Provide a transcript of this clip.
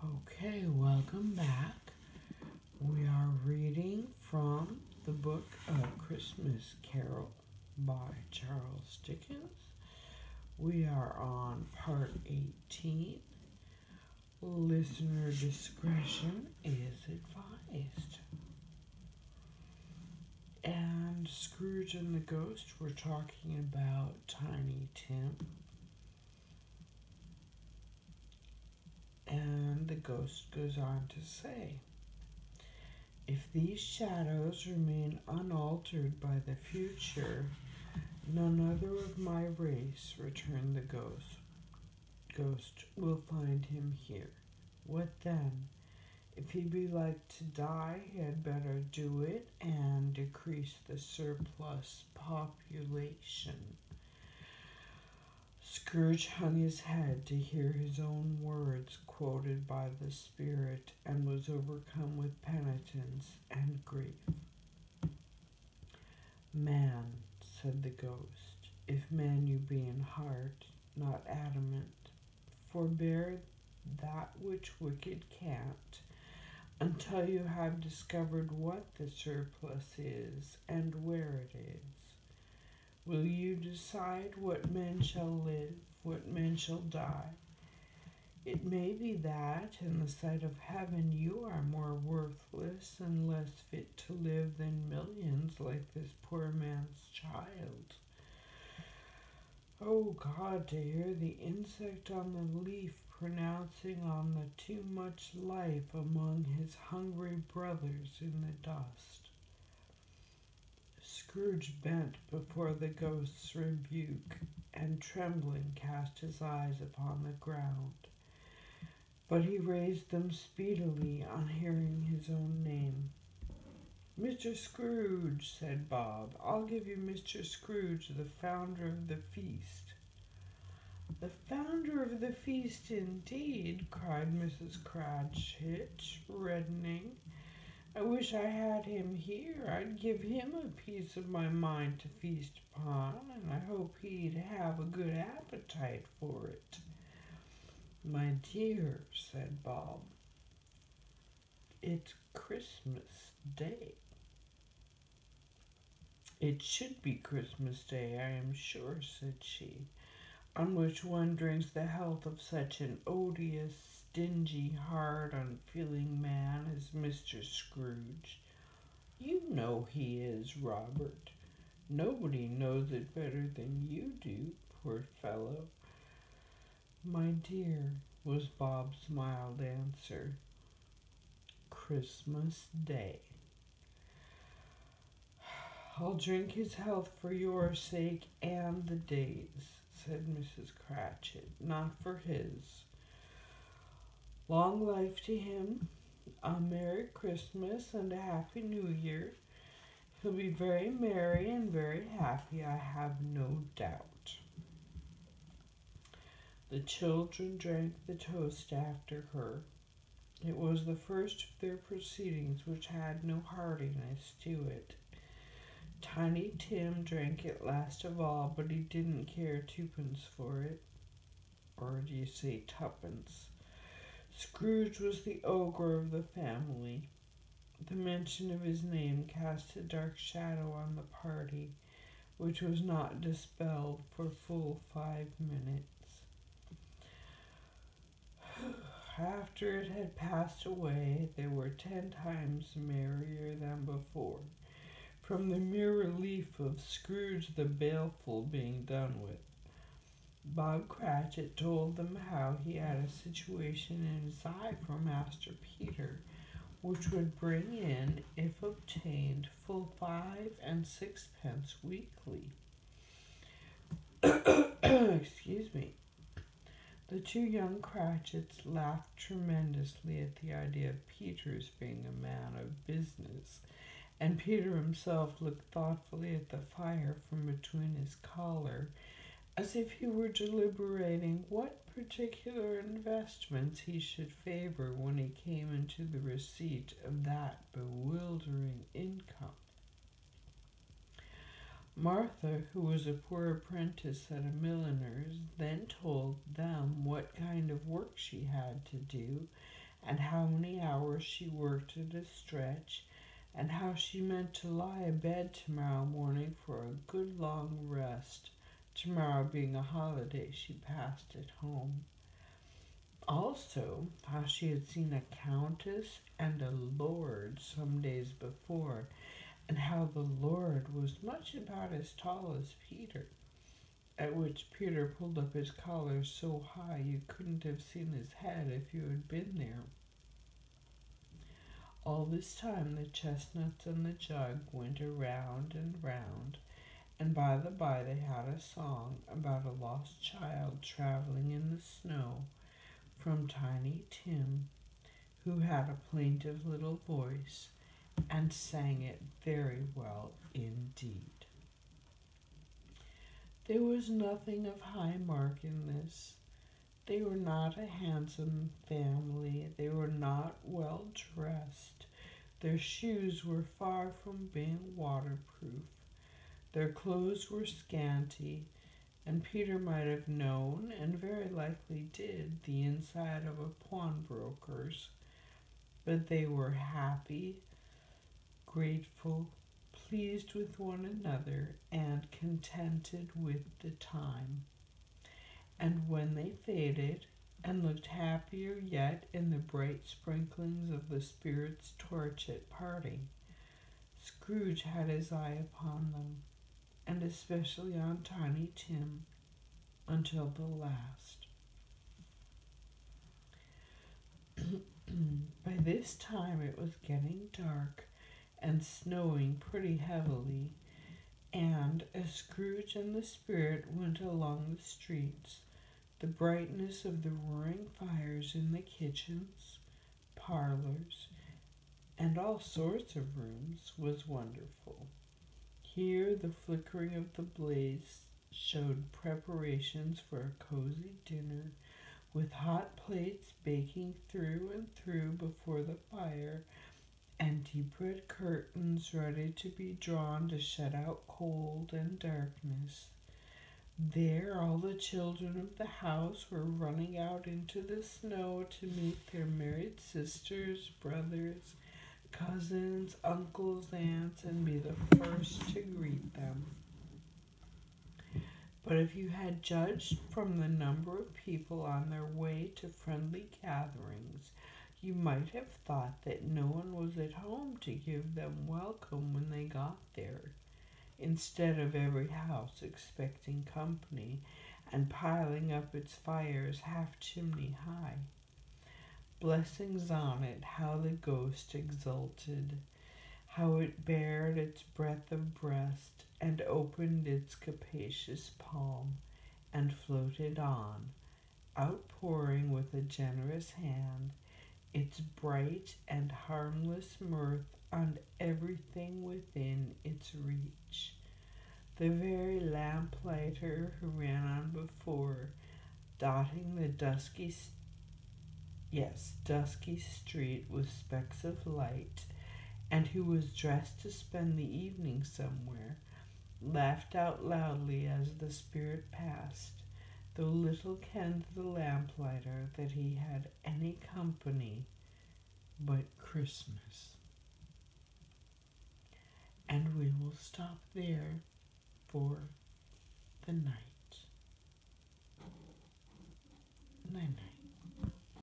Okay, welcome back. We are reading from the book A Christmas Carol by Charles Dickens. We are on part 18. Listener discretion is advised. And Scrooge and the Ghost were talking about Tiny Tim. And the ghost goes on to say, "If these shadows remain unaltered by the future, none other of my race," returned the ghost, "will find him here. What then? If he be like to die, he had better do it and decrease the surplus population." Scrooge hung his head to hear his own words quoted by the spirit, and was overcome with penitence and grief. "Man," said the ghost, "if man you be in heart, not adamant, forbear that which wicked can't, until you have discovered what the surplus is, and where it is. Will you decide what men shall live, what men shall die? It may be that, in the sight of heaven, you are more worthless and less fit to live than millions like this poor man's child. Oh God, to hear the insect on the leaf pronouncing on the too much life among his hungry brothers in the dust." Scrooge bent before the ghost's rebuke, and trembling cast his eyes upon the ground. But he raised them speedily on hearing his own name. "Mr. Scrooge," said Bob, "I'll give you Mr. Scrooge, the founder of the feast." "The founder of the feast, indeed!" cried Mrs. Cratchit, reddening. "I wish I had him here. I'd give him a piece of my mind to feast upon, and I hope he'd have a good appetite for it." "My dear," said Bob, "it's Christmas Day." "It should be Christmas Day, I am sure," said she, "on which one drinks the health of such an odious, stingy, hard, unfeeling man as Mr. Scrooge. You know he is, Robert. Nobody knows it better than you do, poor fellow." "My dear," was Bob's mild answer, "Christmas Day." "I'll drink his health for your sake and the day's," said Mrs. Cratchit, "not for his. Long life to him, a Merry Christmas and a Happy New Year. He'll be very merry and very happy, I have no doubt." The children drank the toast after her. It was the first of their proceedings which had no heartiness to it. Tiny Tim drank it last of all, but he didn't care twopence for it. Or do you say tuppence? Scrooge was the ogre of the family. The mention of his name cast a dark shadow on the party, which was not dispelled for full 5 minutes. After it had passed away, they were 10 times merrier than before, from the mere relief of Scrooge the Baleful being done with. Bob Cratchit told them how he had a situation in his eye for Master Peter, which would bring in, if obtained, full 5 and 6 pence weekly. Excuse me. The 2 young Cratchits laughed tremendously at the idea of Peter's being a man of business, and Peter himself looked thoughtfully at the fire from between his collar, as if he were deliberating what particular investments he should favor when he came into the receipt of that bewildering income. Martha, who was a poor apprentice at a milliner's, then told them what kind of work she had to do, and how many hours she worked at a stretch, and how she meant to lie abed tomorrow morning for a good long rest, tomorrow being a holiday she passed at home. Also, how she had seen a countess and a lord some days before, and how the lord was much about as tall as Peter, at which Peter pulled up his collar so high you couldn't have seen his head if you had been there. All this time the chestnuts and the jug went around and round, and by the by they had a song about a lost child traveling in the snow from Tiny Tim, who had a plaintive little voice and sang it very well indeed. There was nothing of high mark in this. They were not a handsome family. They were not well dressed. Their shoes were far from being waterproof. Their clothes were scanty, and Peter might have known, and very likely did, the inside of a pawnbroker's. But they were happy, grateful, pleased with one another, and contented with the time. And when they faded, and looked happier yet in the bright sprinklings of the spirit's torch at parting, Scrooge had his eye upon them, and especially on Tiny Tim, until the last. By this time it was getting dark and snowing pretty heavily, and as Scrooge and the spirit went along the streets, the brightness of the roaring fires in the kitchens, parlors, and all sorts of rooms was wonderful. Here the flickering of the blaze showed preparations for a cozy dinner, with hot plates baking through and through before the fire, and deep red curtains ready to be drawn to shut out cold and darkness. There all the children of the house were running out into the snow to meet their married sisters, brothers, cousins, uncles, aunts, and be the first to greet them. But if you had judged from the number of people on their way to friendly gatherings, you might have thought that no one was at home to give them welcome when they got there, instead of every house expecting company and piling up its fires half chimney high. Blessings on it, how the ghost exulted, how it bared its breadth of breast, and opened its capacious palm, and floated on, outpouring with a generous hand its bright and harmless mirth on everything within its reach. The very lamplighter who ran on before, dotting the dusky street with specks of light, and who was dressed to spend the evening somewhere, laughed out loudly as the spirit passed, though little kenned the lamplighter that he had any company but Christmas. And we will stop there for the night.